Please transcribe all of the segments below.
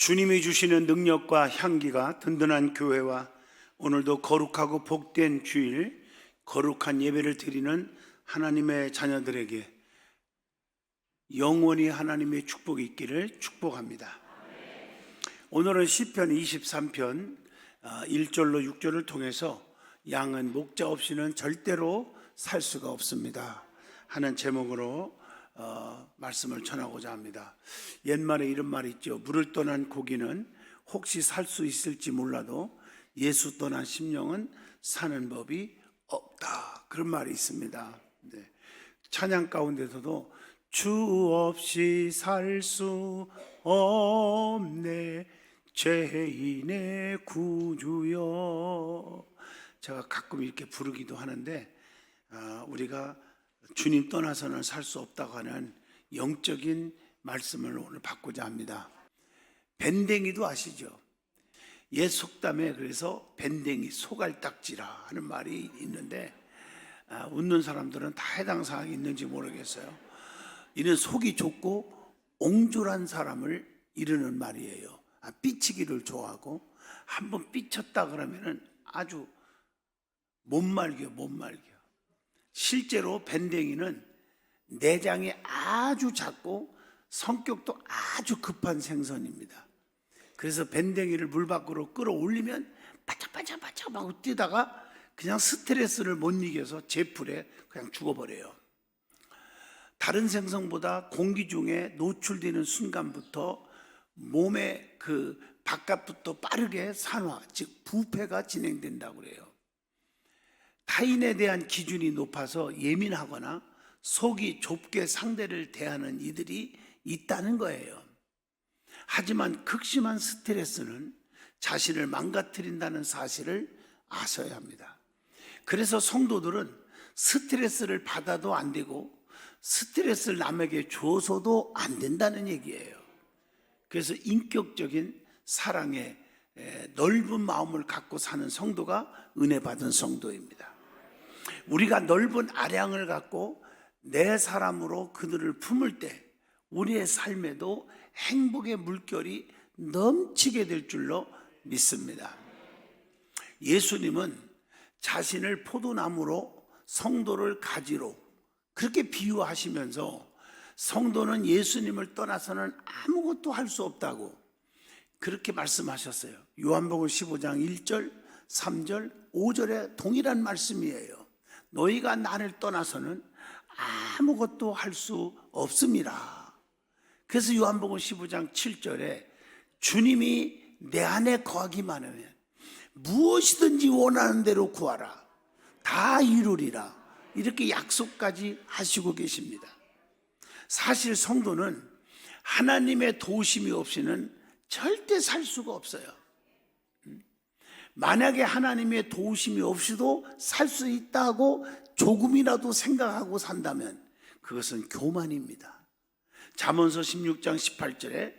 주님이 주시는 능력과 향기가 든든한 교회와 오늘도 거룩하고 복된 주일, 거룩한 예배를 드리는 하나님의 자녀들에게 영원히 하나님의 축복이 있기를 축복합니다. 오늘은 시편 23편 1절로 6절을 통해서 양은 목자 없이는 절대로 살 수가 없습니다 하는 제목으로 말씀을 전하고자 합니다. 옛말에 이런 말이 있죠. 물을 떠난 고기는 혹시 살 수 있을지 몰라도 예수 떠난 심령은 사는 법이 없다, 그런 말이 있습니다. 네. 찬양 가운데서도 주 없이 살 수 없네 죄인의 구주여, 제가 가끔 이렇게 부르기도 하는데 우리가 주님 떠나서는 살 수 없다고 하는 영적인 말씀을 오늘 받고자 합니다. 밴댕이도 아시죠? 옛 속담에 그래서 밴댕이 소갈딱지라 하는 말이 있는데 웃는 사람들은 다 해당 사항이 있는지 모르겠어요. 이는 속이 좁고 옹졸한 사람을 이르는 말이에요. 삐치기를 좋아하고 한번 삐쳤다 그러면은 아주 못 말겨. 실제로 밴댕이는 내장이 아주 작고 성격도 아주 급한 생선입니다. 그래서 밴댕이를 물 밖으로 끌어올리면 바짝바짝 하고 뛰다가 그냥 스트레스를 못 이겨서 제풀에 그냥 죽어버려요. 다른 생선보다 공기 중에 노출되는 순간부터 몸의 그 바깥부터 빠르게 산화, 즉 부패가 진행된다고 그래요. 타인에 대한 기준이 높아서 예민하거나 속이 좁게 상대를 대하는 이들이 있다는 거예요. 하지만 극심한 스트레스는 자신을 망가뜨린다는 사실을 아셔야 합니다. 그래서 성도들은 스트레스를 받아도 안 되고 스트레스를 남에게 줘서도 안 된다는 얘기예요. 그래서 인격적인 사랑의 넓은 마음을 갖고 사는 성도가 은혜 받은 성도입니다. 우리가 넓은 아량을 갖고 내 사람으로 그들을 품을 때 우리의 삶에도 행복의 물결이 넘치게 될 줄로 믿습니다. 예수님은 자신을 포도나무로 성도를 가지로 그렇게 비유하시면서 성도는 예수님을 떠나서는 아무것도 할 수 없다고 그렇게 말씀하셨어요. 요한복음 15장 1절, 3절, 5절에 동일한 말씀이에요. 너희가 나를 떠나서는 아무것도 할 수 없습니다. 그래서 요한복음 15장 7절에 주님이 내 안에 거하기만 하면 무엇이든지 원하는 대로 구하라 다 이루리라, 이렇게 약속까지 하시고 계십니다. 사실 성도는 하나님의 도우심이 없이는 절대 살 수가 없어요. 만약에 하나님의 도우심이 없이도 살 수 있다고 조금이라도 생각하고 산다면 그것은 교만입니다. 잠언서 16장 18절에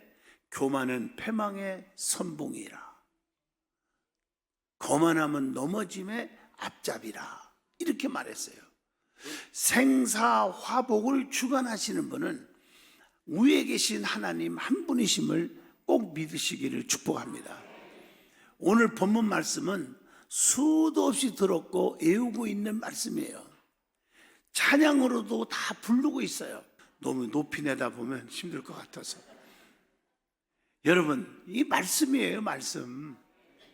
교만은 패망의 선봉이라 거만함은 넘어짐의 앞잡이라, 이렇게 말했어요. 생사화복을 주관하시는 분은 위에 계신 하나님 한 분이심을 꼭 믿으시기를 축복합니다. 오늘 본문 말씀은 수도 없이 들었고 외우고 있는 말씀이에요. 찬양으로도 다 부르고 있어요. 너무 높이 내다보면 힘들 것 같아서. 여러분, 이 말씀이에요, 말씀.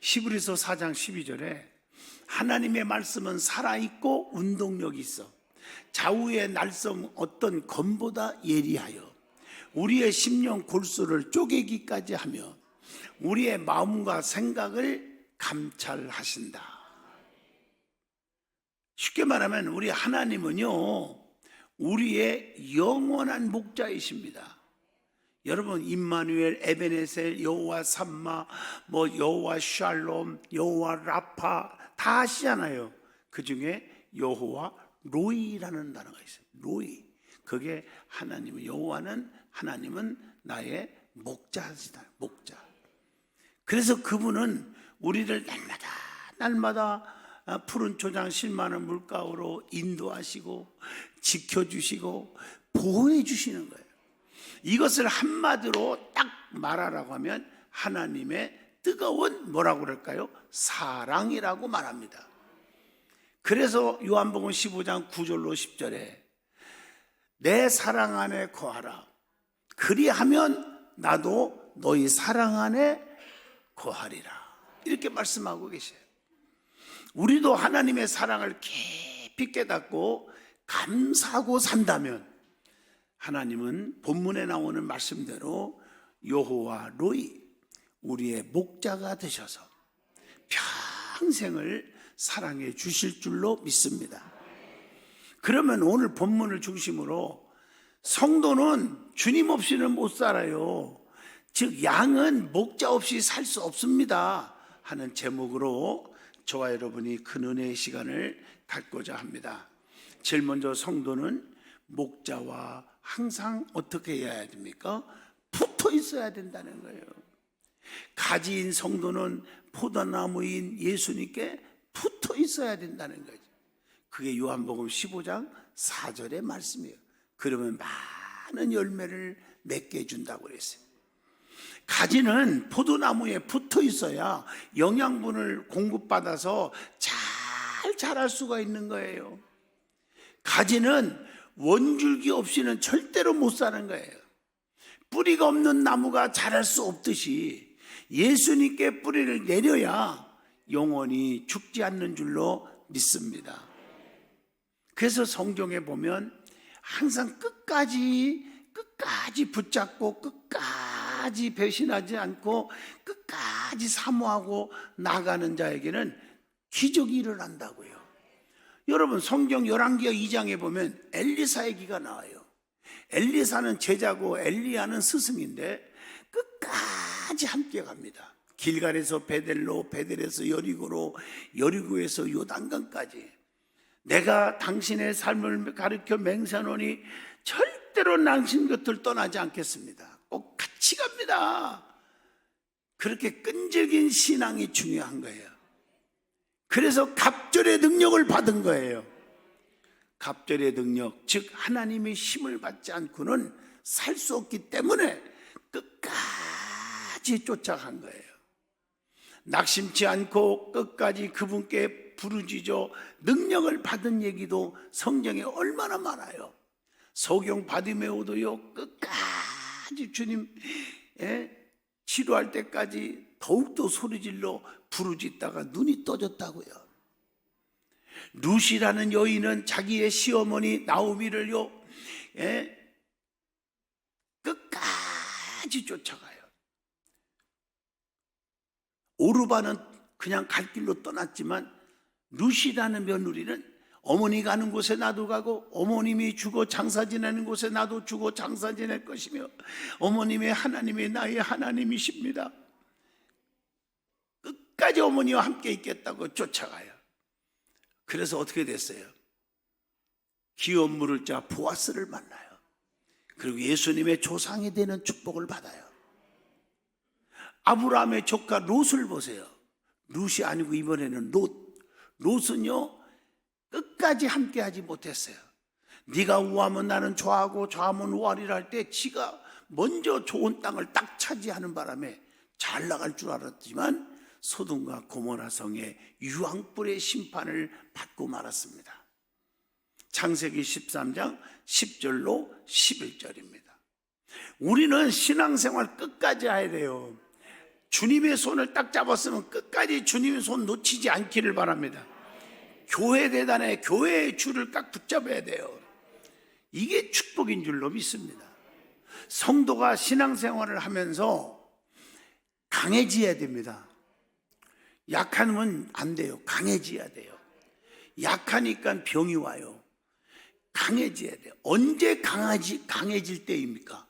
히브리서 4장 12절에 하나님의 말씀은 살아있고 운동력이 있어 좌우의 날성 어떤 검보다 예리하여 우리의 심령 골수를 쪼개기까지 하며 우리의 마음과 생각을 감찰하신다. 쉽게 말하면 우리 하나님은요, 우리의 영원한 목자이십니다. 여러분, 임마누엘, 에베네셀, 여호와 삼마, 여호와 샬롬, 여호와 라파 다 아시잖아요. 그 중에 여호와 로이라는 단어가 있어요. 로이. 그게 하나님은, 여호와는, 하나님은 나의 목자시다. 목자. 그래서 그분은 우리를 날마다 푸른 초장 실만한 물가로 인도하시고 지켜주시고 보호해 주시는 거예요. 이것을 한마디로 딱 말하라고 하면 하나님의 뜨거운 뭐라고 그럴까요? 사랑이라고 말합니다. 그래서 요한복음 15장 9절로 10절에 내 사랑 안에 거하라. 그리하면 나도 너희 사랑 안에 거하리라. 이렇게 말씀하고 계세요. 우리도 하나님의 사랑을 깊이 깨닫고 감사하고 산다면 하나님은 본문에 나오는 말씀대로 여호와 로이, 우리의 목자가 되셔서 평생을 사랑해 주실 줄로 믿습니다. 그러면 오늘 본문을 중심으로 성도는 주님 없이는 못 살아요. 즉 양은 목자 없이 살 수 없습니다 하는 제목으로 저와 여러분이 큰 은혜의 시간을 갖고자 합니다. 제일 먼저 성도는 목자와 항상 어떻게 해야 됩니까? 붙어 있어야 된다는 거예요. 가지인 성도는 포도나무인 예수님께 붙어 있어야 된다는 거죠. 그게 요한복음 15장 4절의 말씀이에요. 그러면 많은 열매를 맺게 해준다고 그랬어요. 가지는 포도나무에 붙어 있어야 영양분을 공급받아서 잘 자랄 수가 있는 거예요. 가지는 원줄기 없이는 절대로 못 사는 거예요. 뿌리가 없는 나무가 자랄 수 없듯이 예수님께 뿌리를 내려야 영원히 죽지 않는 줄로 믿습니다. 그래서 성경에 보면 항상 끝까지 붙잡고 끝까지 배신하지 않고 끝까지 사모하고 나가는 자에게는 기적이 일어난다고요. 여러분 성경 열왕기하 2장에 보면 엘리사 얘기가 나와요. 엘리사는 제자고 엘리야는 스승인데 끝까지 함께 갑니다. 길갈에서 베델로, 베델에서 여리고로, 여리고에서 요단강까지 내가 당신의 삶을 가르쳐 맹세하노니 절대로 당신 곁을 떠나지 않겠습니다. 꼭 같이 갑니다. 그렇게 끈질긴 신앙이 중요한 거예요. 그래서 갑절의 능력을 받은 거예요. 갑절의 능력, 즉 하나님의 힘을 받지 않고는 살 수 없기 때문에 끝까지 쫓아간 거예요. 낙심치 않고 끝까지 그분께 부르짖어 능력을 받은 얘기도 성경에 얼마나 많아요. 소경 바디메오도요 끝까지 주님 치료할 때까지 더욱더 소리질러 부르짖다가 눈이 떠졌다고요. 루시라는 여인은 자기의 시어머니 나오미를요 끝까지 쫓아가요. 오르바는 그냥 갈 길로 떠났지만 루시라는 며느리는 어머니 가는 곳에 나도 가고 어머님이 죽어 장사 지내는 곳에 나도 죽어 장사 지낼 것이며 어머님의 하나님이 나의 하나님이십니다. 끝까지 어머니와 함께 있겠다고 쫓아가요. 그래서 어떻게 됐어요? 기업 물을 자 보아스를 만나요. 그리고 예수님의 조상이 되는 축복을 받아요. 아브라함의 조카 롯을 보세요. 롯이 아니고 이번에는 롯은요 끝까지 함께하지 못했어요. 네가 우하면 나는 좌하고 좌하면 우하리라 할 때 지가 먼저 좋은 땅을 딱 차지하는 바람에 잘 나갈 줄 알았지만 소돔과 고모라 성의 유황불의 심판을 받고 말았습니다. 창세기 13장 10절로 11절입니다. 우리는 신앙생활 끝까지 해야 돼요. 주님의 손을 딱 잡았으면 끝까지 주님의 손 놓치지 않기를 바랍니다. 교회 대단에 교회의 줄을 딱 붙잡아야 돼요. 이게 축복인 줄로 믿습니다. 성도가 신앙생활을 하면서 강해져야 됩니다. 약하면 안 돼요. 강해져야 돼요. 약하니까 병이 와요. 강해져야 돼요. 언제 강해질 때입니까?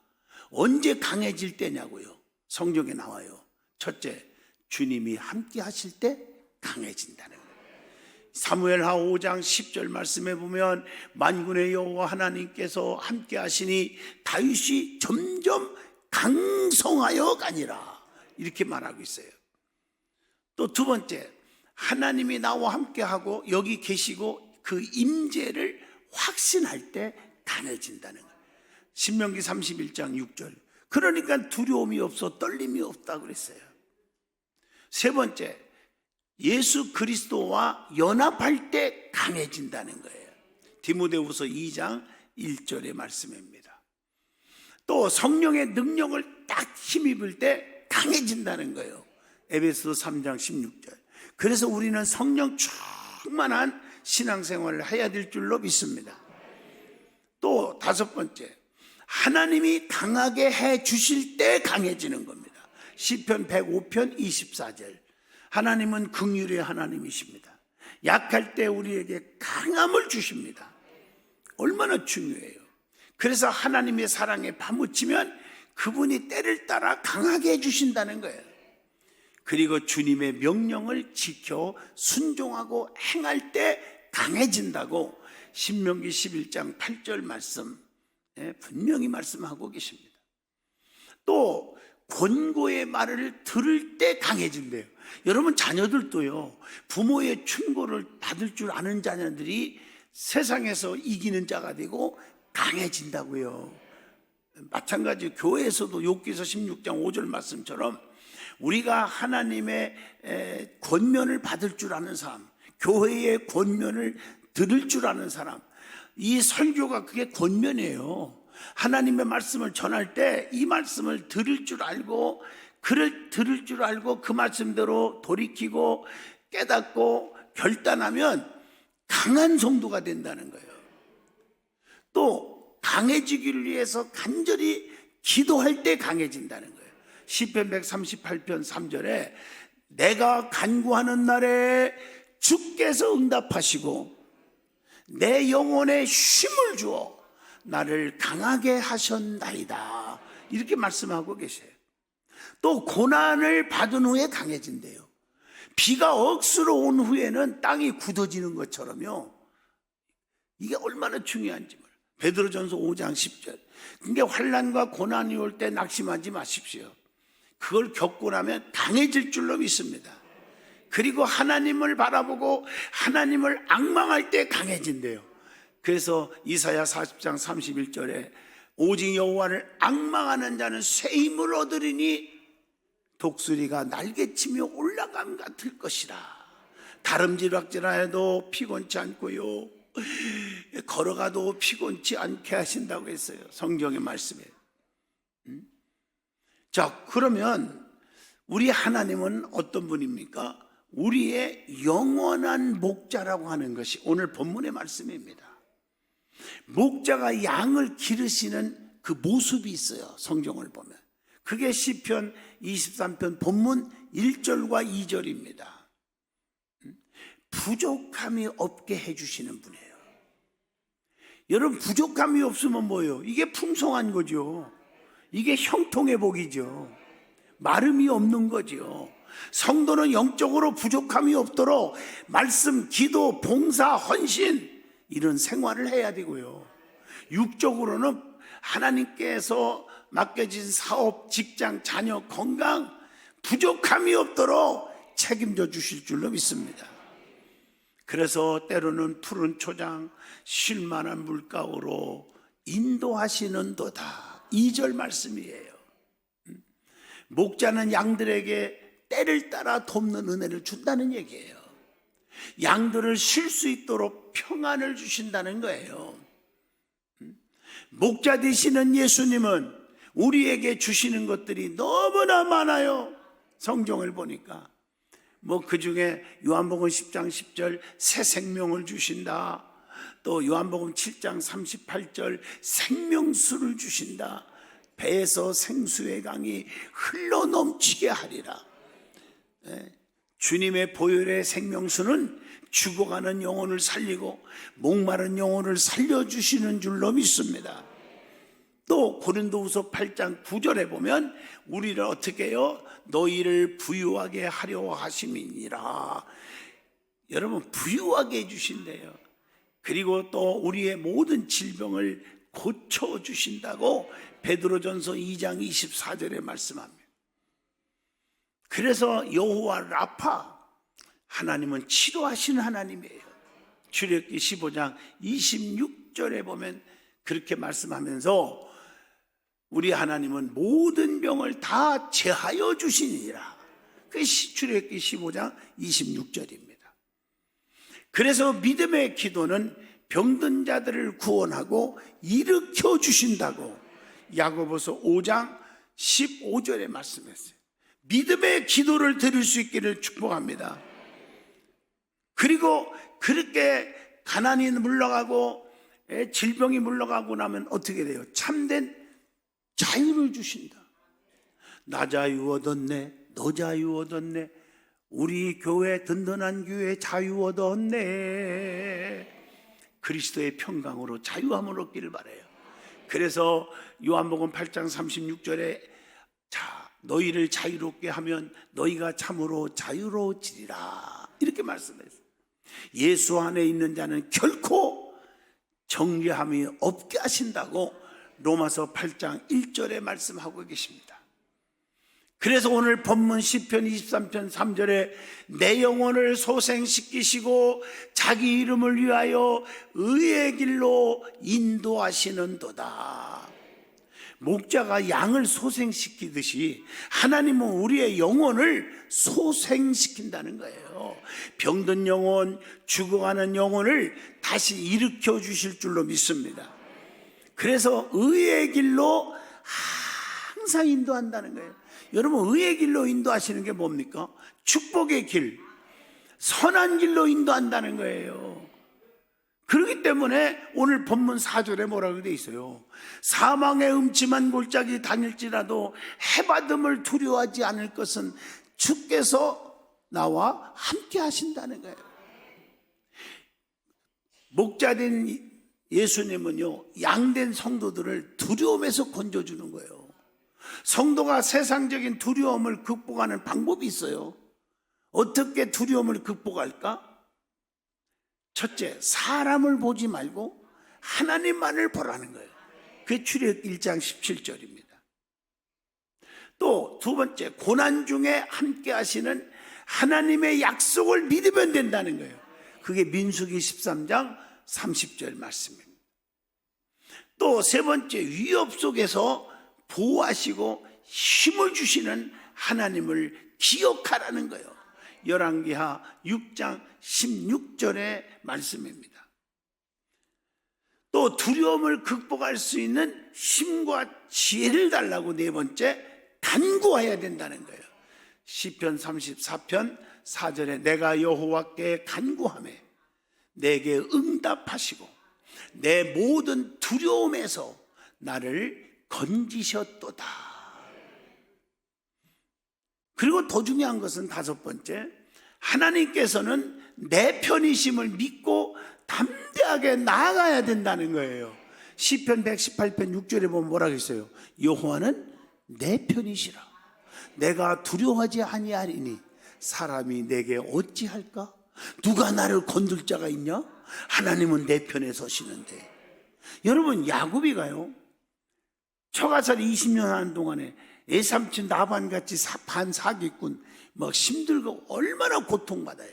언제 강해질 때냐고요. 성경에 나와요. 첫째, 주님이 함께 하실 때 강해진다는 거예요. 사무엘하 5장 10절 말씀에 보면 만군의 여호와 하나님께서 함께 하시니 다윗이 점점 강성하여 가니라 이렇게 말하고 있어요. 또 두 번째, 하나님이 나와 함께하고 여기 계시고 그 임재를 확신할 때 강해진다는 거예요. 신명기 31장 6절 그러니까 두려움이 없어 떨림이 없다 그랬어요. 세 번째, 예수 그리스도와 연합할 때 강해진다는 거예요. 디모데후서 2장 1절의 말씀입니다. 또 성령의 능력을 딱 힘입을 때 강해진다는 거예요. 에베소서 3장 16절. 그래서 우리는 성령 충만한 신앙생활을 해야 될 줄로 믿습니다. 또 다섯 번째, 하나님이 강하게 해 주실 때 강해지는 겁니다. 시편 105편 24절. 하나님은 긍휼의 하나님이십니다. 약할 때 우리에게 강함을 주십니다. 얼마나 중요해요. 그래서 하나님의 사랑에 파묻히면 그분이 때를 따라 강하게 해주신다는 거예요. 그리고 주님의 명령을 지켜 순종하고 행할 때 강해진다고 신명기 11장 8절 말씀 분명히 말씀하고 계십니다. 또 권고의 말을 들을 때 강해진대요. 여러분, 자녀들도요, 부모의 충고를 받을 줄 아는 자녀들이 세상에서 이기는 자가 되고 강해진다고요. 마찬가지 교회에서도 욥기서 16장 5절 말씀처럼 우리가 하나님의 권면을 받을 줄 아는 사람, 교회의 권면을 들을 줄 아는 사람, 이 설교가 그게 권면이에요. 하나님의 말씀을 전할 때 이 말씀을 들을 줄 알고, 들을 줄 알고 그 말씀대로 돌이키고 깨닫고 결단하면 강한 성도가 된다는 거예요. 또 강해지기를 위해서 간절히 기도할 때 강해진다는 거예요. 시편 138편 3절에 내가 간구하는 날에 주께서 응답하시고 내 영혼에 쉼을 주어 나를 강하게 하셨나이다, 이렇게 말씀하고 계세요. 또 고난을 받은 후에 강해진대요. 비가 억수로 온 후에는 땅이 굳어지는 것처럼요. 이게 얼마나 중요한지 몰라요. 베드로전서 5장 10절. 그러니까 환난과 고난이 올 때 낙심하지 마십시오. 그걸 겪고 나면 강해질 줄로 믿습니다. 그리고 하나님을 바라보고 하나님을 앙망할 때 강해진대요. 그래서 이사야 40장 31절에 오직 여호와를 앙망하는 자는 새 힘을 얻으리니 독수리가 날개치며 올라감 같을 것이라. 다름질박질하여도 피곤치 않고요, 걸어가도 피곤치 않게 하신다고 했어요. 성경의 말씀에. 자, 그러면 우리 하나님은 어떤 분입니까? 우리의 영원한 목자라고 하는 것이 오늘 본문의 말씀입니다. 목자가 양을 기르시는 그 모습이 있어요. 성경을 보면 그게 시편 23편 본문 1절과 2절입니다. 부족함이 없게 해주시는 분이에요. 여러분, 부족함이 없으면 뭐예요? 이게 풍성한 거죠. 이게 형통의 복이죠. 마름이 없는 거죠. 성도는 영적으로 부족함이 없도록 말씀, 기도, 봉사, 헌신 이런 생활을 해야 되고요. 육적으로는 하나님께서 맡겨진 사업, 직장, 자녀, 건강 부족함이 없도록 책임져 주실 줄로 믿습니다. 그래서 때로는 푸른 초장, 쉴만한 물가로 인도하시는 도다, 2절 말씀이에요. 목자는 양들에게 때를 따라 돕는 은혜를 준다는 얘기예요. 양들을 쉴 수 있도록 평안을 주신다는 거예요. 목자 되시는 예수님은 우리에게 주시는 것들이 너무나 많아요. 성경을 보니까 그 중에 요한복음 10장 10절 새 생명을 주신다, 또 요한복음 7장 38절 생명수를 주신다, 배에서 생수의 강이 흘러넘치게 하리라. 주님의 보혈의 생명수는 죽어가는 영혼을 살리고 목마른 영혼을 살려주시는 줄로 믿습니다. 또 고린도후서 8장 9절에 보면 우리를 어떻게 해요? 너희를 부유하게 하려 하심이니라. 여러분, 부유하게 해주신대요. 그리고 또 우리의 모든 질병을 고쳐주신다고 베드로전서 2장 24절에 말씀합니다. 그래서 여호와 라파, 하나님은 치료하시는 하나님이에요. 출애굽기 15장 26절에 보면 그렇게 말씀하면서 우리 하나님은 모든 병을 다 제하여 주시니라. 그게 출애굽기 15장 26절입니다. 그래서 믿음의 기도는 병든 자들을 구원하고 일으켜 주신다고 야고보서 5장 15절에 말씀했어요. 믿음의 기도를 드릴 수 있기를 축복합니다. 그리고 그렇게 가난이 물러가고 질병이 물러가고 나면 어떻게 돼요? 참된 자유를 주신다. 나 자유 얻었네, 너 자유 얻었네, 우리 교회 든든한 교회 자유 얻었네. 그리스도의 평강으로 자유함을 얻기를 바라요. 그래서 요한복음 8장 36절에 자, 너희를 자유롭게 하면 너희가 참으로 자유로워지리라, 이렇게 말씀했어요. 예수 안에 있는 자는 결코 정죄함이 없게 하신다고 로마서 8장 1절에 말씀하고 계십니다. 그래서 오늘 본문 시편 23편 3절에 내 영혼을 소생시키시고 자기 이름을 위하여 의의 길로 인도하시는도다. 목자가 양을 소생시키듯이 하나님은 우리의 영혼을 소생시킨다는 거예요. 병든 영혼, 죽어가는 영혼을 다시 일으켜 주실 줄로 믿습니다. 그래서 의의 길로 항상 인도한다는 거예요. 여러분, 의의 길로 인도하시는 게 뭡니까? 축복의 길, 선한 길로 인도한다는 거예요. 그렇기 때문에 오늘 본문 4절에 뭐라고 되어 있어요? 사망의 음침한 골짜기 다닐지라도 해받음을 두려워하지 않을 것은 주께서 나와 함께 하신다는 거예요. 목자된 예수님은요, 양된 성도들을 두려움에서 건져주는 거예요. 성도가 세상적인 두려움을 극복하는 방법이 있어요. 어떻게 두려움을 극복할까? 첫째, 사람을 보지 말고 하나님만을 보라는 거예요. 그게 출애굽기 1장 17절입니다. 또 두 번째, 고난 중에 함께 하시는 하나님의 약속을 믿으면 된다는 거예요. 그게 민수기 13장 30절 말씀입니다. 또 세 번째, 위협 속에서 보호하시고 힘을 주시는 하나님을 기억하라는 거예요. 열왕기하 6장 16절의 말씀입니다. 또 두려움을 극복할 수 있는 힘과 지혜를 달라고 네 번째, 간구해야 된다는 거예요. 시편 34편 4절에 내가 여호와께 간구하매 내게 응답하시고 내 모든 두려움에서 나를 건지셨도다. 그리고 더 중요한 것은 다섯 번째, 하나님께서는 내 편이심을 믿고 담대하게 나아가야 된다는 거예요. 시편 118편 6절에 보면 뭐라고 했어요? 여호와는 내 편이시라. 내가 두려워하지 아니하리니 사람이 내게 어찌할까? 누가 나를 건들 자가 있냐? 하나님은 내 편에 서시는데. 여러분, 야곱이가요, 처가살이 20년 하는 동안에 애삼촌 나반같이 반사기꾼 막 힘들고 얼마나 고통받아요.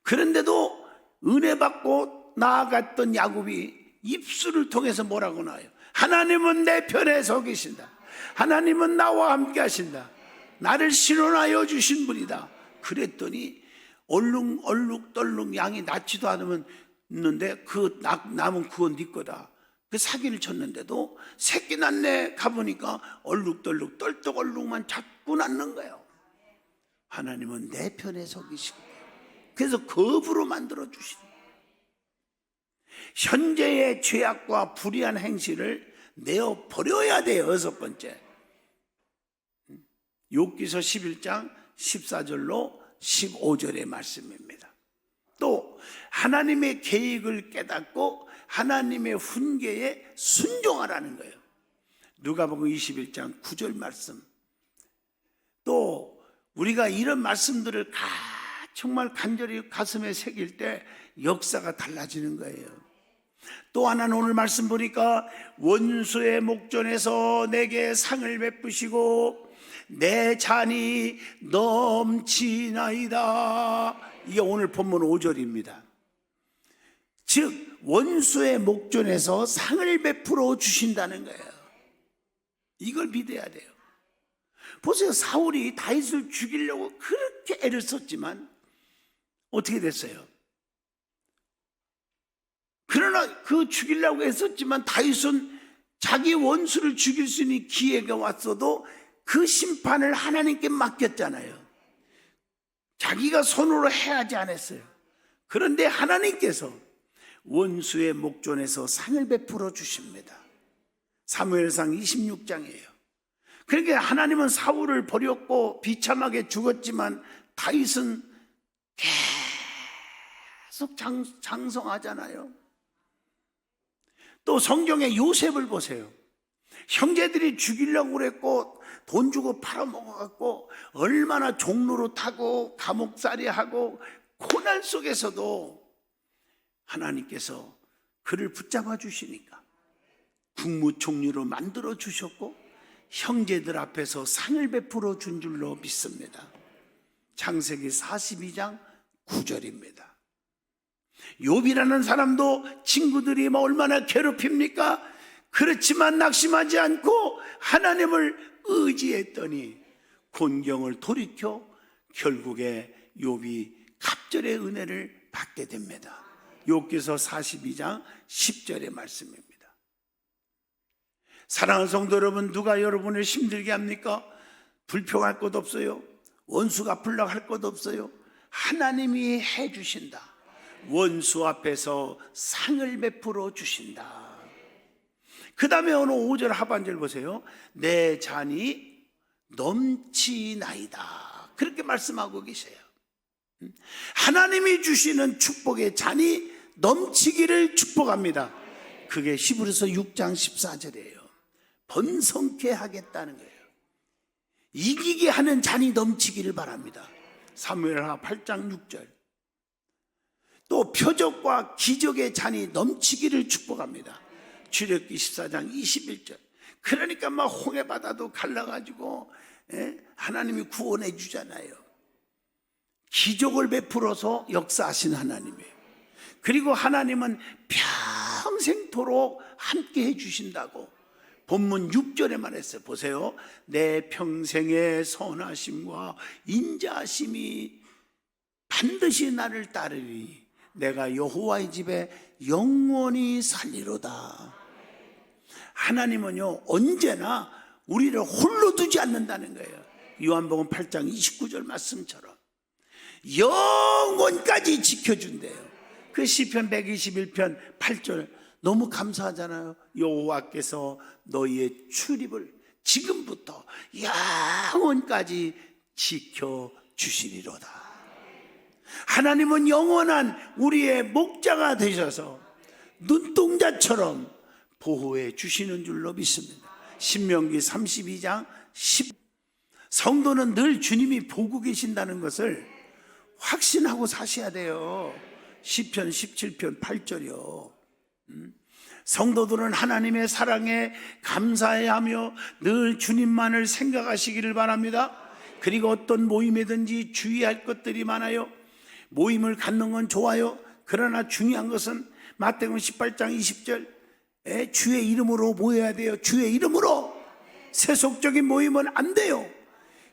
그런데도 은혜 받고 나아갔던 야곱이 입술을 통해서 뭐라고 나와요? 하나님은 내 편에 서 계신다. 하나님은 나와 함께 하신다. 나를 신원하여 주신 분이다. 그랬더니 얼룩덜룩 양이 낳지도 않으면 있는데 그 남은 그건 네 거다. 그 사기를 쳤는데도 새끼 낳네 가보니까 얼룩덜룩 떨떡얼룩만 자꾸 낳는 거예요. 하나님은 내 편에 서 계시고, 그래서 거부로 만들어 주시는, 현재의 죄악과 불의한 행실을 내어 버려야 돼요. 여섯 번째, 욥기서 11장 14절로 15절의 말씀입니다. 또 하나님의 계획을 깨닫고 하나님의 훈계에 순종하라는 거예요. 누가복음 21장 9절 말씀. 또 우리가 이런 말씀들을 정말 간절히 가슴에 새길 때 역사가 달라지는 거예요. 또 하나는 오늘 말씀 보니까 원수의 목전에서 내게 상을 베푸시고 내 잔이 넘치나이다. 이게 오늘 본문 5절입니다. 즉 원수의 목전에서 상을 베풀어 주신다는 거예요. 이걸 믿어야 돼요. 보세요. 사울이 다윗을 죽이려고 그렇게 애를 썼지만 어떻게 됐어요? 그러나 그 죽이려고 했었지만 다윗은 자기 원수를 죽일 수 있는 기회가 왔어도 그 심판을 하나님께 맡겼잖아요. 자기가 손으로 해야 하지 않았어요. 그런데 하나님께서 원수의 목전에서 상을 베풀어 주십니다. 사무엘상 26장이에요. 그러니까 하나님은 사울을 버렸고 비참하게 죽었지만 다윗은 계속 장성하잖아요. 또 성경에 요셉을 보세요. 형제들이 죽이려고 그랬고 돈 주고 팔아먹어갖고 얼마나 종로로 타고 감옥살이하고 고난 속에서도 하나님께서 그를 붙잡아 주시니까 국무총리로 만들어 주셨고 형제들 앞에서 상을 베풀어 준 줄로 믿습니다. 창세기 42장 9절입니다. 욥이라는 사람도 친구들이 얼마나 괴롭힙니까? 그렇지만 낙심하지 않고 하나님을 의지했더니 곤경을 돌이켜 결국에 욥이 갑절의 은혜를 받게 됩니다. 욥기서 42장 10절의 말씀입니다. 사랑하는 성도 여러분, 누가 여러분을 힘들게 합니까? 불평할 것 없어요. 원수 갚으려고 할 것 없어요. 하나님이 해주신다. 원수 앞에서 상을 베풀어 주신다. 그 다음에 오늘 5절 하반절 보세요. 내 잔이 넘치나이다. 그렇게 말씀하고 계세요. 하나님이 주시는 축복의 잔이 넘치기를 축복합니다. 그게 히브리서 6장 14절이에요. 번성케 하겠다는 거예요. 이기게 하는 잔이 넘치기를 바랍니다. 사무엘하 8장 6절. 또 표적과 기적의 잔이 넘치기를 축복합니다. 출애굽기 14장 21절. 그러니까 막 홍해 바다도 갈라가지고 하나님이 구원해 주잖아요. 기적을 베풀어서 역사하신 하나님이에요. 그리고 하나님은 평생토록 함께 해 주신다고 본문 6절에 말했어요. 보세요. 내 평생의 선하심과 인자하심이 반드시 나를 따르리. 내가 여호와의 집에 영원히 살리로다. 하나님은요 언제나 우리를 홀로 두지 않는다는 거예요. 요한복음 8장 29절 말씀처럼 영원까지 지켜준대요. 그 시편 121편 8절 너무 감사하잖아요. 여호와께서 너희의 출입을 지금부터 영원까지 지켜주시리로다. 하나님은 영원한 우리의 목자가 되셔서 눈동자처럼 보호해 주시는 줄로 믿습니다. 신명기 32장 10. 성도는 늘 주님이 보고 계신다는 것을 확신하고 사셔야 돼요. 시편 17편 8절이요. 성도들은 하나님의 사랑에 감사해하며 늘 주님만을 생각하시기를 바랍니다. 그리고 어떤 모임에든지 주의할 것들이 많아요. 모임을 갖는 건 좋아요. 그러나 중요한 것은 마태복음 18장 20절 주의 이름으로 모여야 돼요. 주의 이름으로. 세속적인 모임은 안 돼요.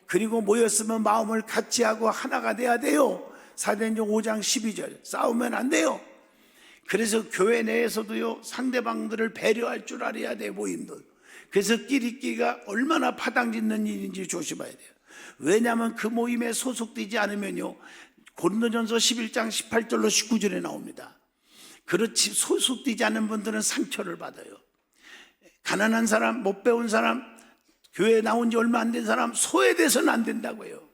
그리고 모였으면 마음을 같이 하고 하나가 돼야 돼요. 사도행전 5장 12절 싸우면 안 돼요. 그래서 교회 내에서도요 상대방들을 배려할 줄 알아야 돼요. 모임도. 그래서 끼리끼리가 얼마나 파당짓는 일인지 조심해야 돼요. 왜냐하면 그 모임에 소속되지 않으면요 고린도전서 11장 18절로 19절에 나옵니다. 그렇지 소속되지 않은 분들은 상처를 받아요. 가난한 사람, 못 배운 사람, 교회에 나온 지 얼마 안 된 사람 소외돼서는 안 된다고요.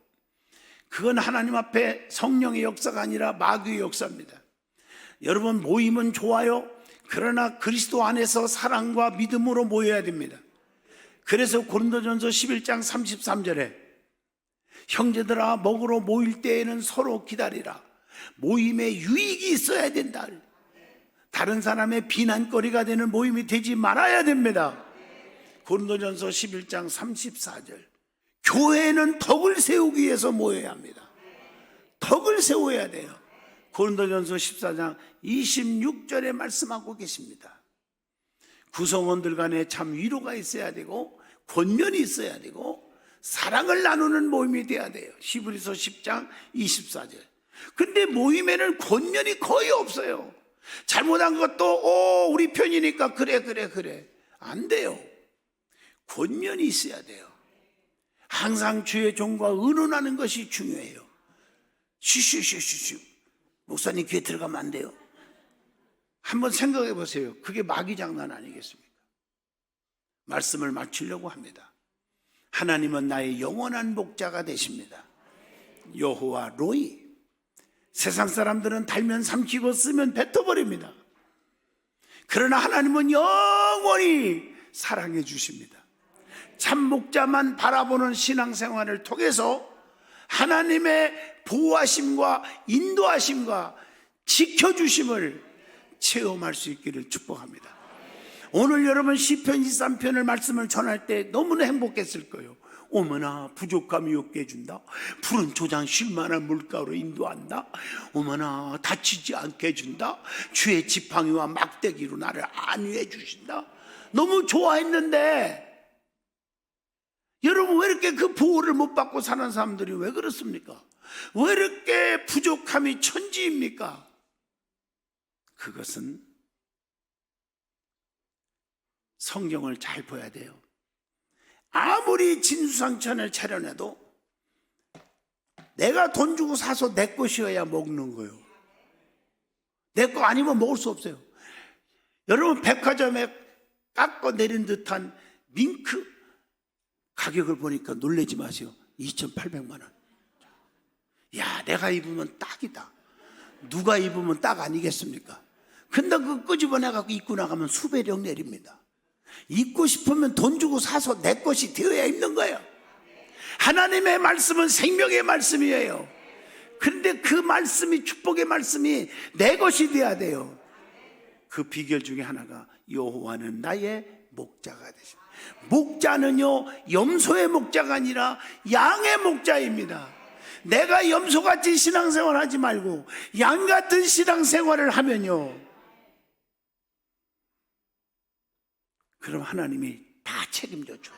그건 하나님 앞에 성령의 역사가 아니라 마귀의 역사입니다. 여러분 모임은 좋아요. 그러나 그리스도 안에서 사랑과 믿음으로 모여야 됩니다. 그래서 고린도전서 11장 33절에 형제들아 먹으러 모일 때에는 서로 기다리라. 모임에 유익이 있어야 된다. 다른 사람의 비난거리가 되는 모임이 되지 말아야 됩니다. 고린도전서 11장 34절. 교회는 덕을 세우기 위해서 모여야 합니다. 덕을 세워야 돼요. 고린도전서 14장 26절에 말씀하고 계십니다. 구성원들 간에 참 위로가 있어야 되고 권면이 있어야 되고 사랑을 나누는 모임이 돼야 돼요. 히브리서 10장 24절. 근데 모임에는 권면이 거의 없어요. 잘못한 것도 우리 편이니까 그래 안 돼요. 권면이 있어야 돼요. 항상 주의 종과 의논하는 것이 중요해요. 쉬쉬 목사님 귀에 들어가면 안 돼요. 한번 생각해 보세요. 그게 마귀 장난 아니겠습니까? 말씀을 마치려고 합니다. 하나님은 나의 영원한 목자가 되십니다. 여호와 로이. 세상 사람들은 달면 삼키고 쓰면 뱉어버립니다. 그러나 하나님은 영원히 사랑해 주십니다. 참 목자만 바라보는 신앙생활을 통해서 하나님의 보호하심과 인도하심과 지켜주심을 체험할 수 있기를 축복합니다. 오늘 여러분 시편 23편을 말씀을 전할 때 너무나 행복했을 거예요. 어머나 부족함이 없게 해준다. 푸른 초장 쉴만한 물가로 인도한다. 어머나 다치지 않게 해준다. 주의 지팡이와 막대기로 나를 안위해 주신다. 너무 좋아했는데 여러분 왜 이렇게 그 보호를 못 받고 사는 사람들이 왜 그렇습니까? 왜 이렇게 부족함이 천지입니까? 그것은 성경을 잘 봐야 돼요. 아무리 진수성찬을 차려내도 내가 돈 주고 사서 내 것이어야 먹는 거예요. 내 거 아니면 먹을 수 없어요. 여러분 백화점에 깎아 내린 듯한 밍크 가격을 보니까 놀라지 마세요. 2,800만 원. 야, 내가 입으면 딱이다. 누가 입으면 딱 아니겠습니까? 근데 그거 끄집어내갖고 입고 나가면 수배령 내립니다. 입고 싶으면 돈 주고 사서 내 것이 되어야 입는 거예요. 하나님의 말씀은 생명의 말씀이에요. 그런데 그 말씀이 축복의 말씀이 내 것이 되어야 돼요. 그 비결 중에 하나가 여호와는 나의 목자가 되십니다. 목자는요 염소의 목자가 아니라 양의 목자입니다. 내가 염소같이 신앙생활 하지 말고 양같은 신앙생활을 하면요 그럼 하나님이 다 책임져 줘요.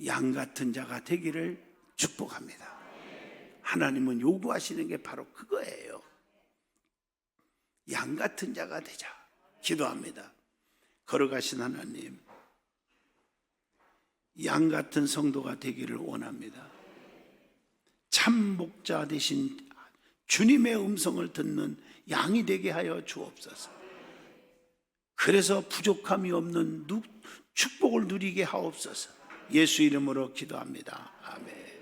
양같은 자가 되기를 축복합니다. 하나님은 요구하시는 게 바로 그거예요. 양같은 자가 되자 기도합니다. 걸어가신 하나님, 양같은 성도가 되기를 원합니다. 참 목자 되신 주님의 음성을 듣는 양이 되게 하여 주옵소서. 그래서 부족함이 없는 축복을 누리게 하옵소서. 예수 이름으로 기도합니다. 아멘.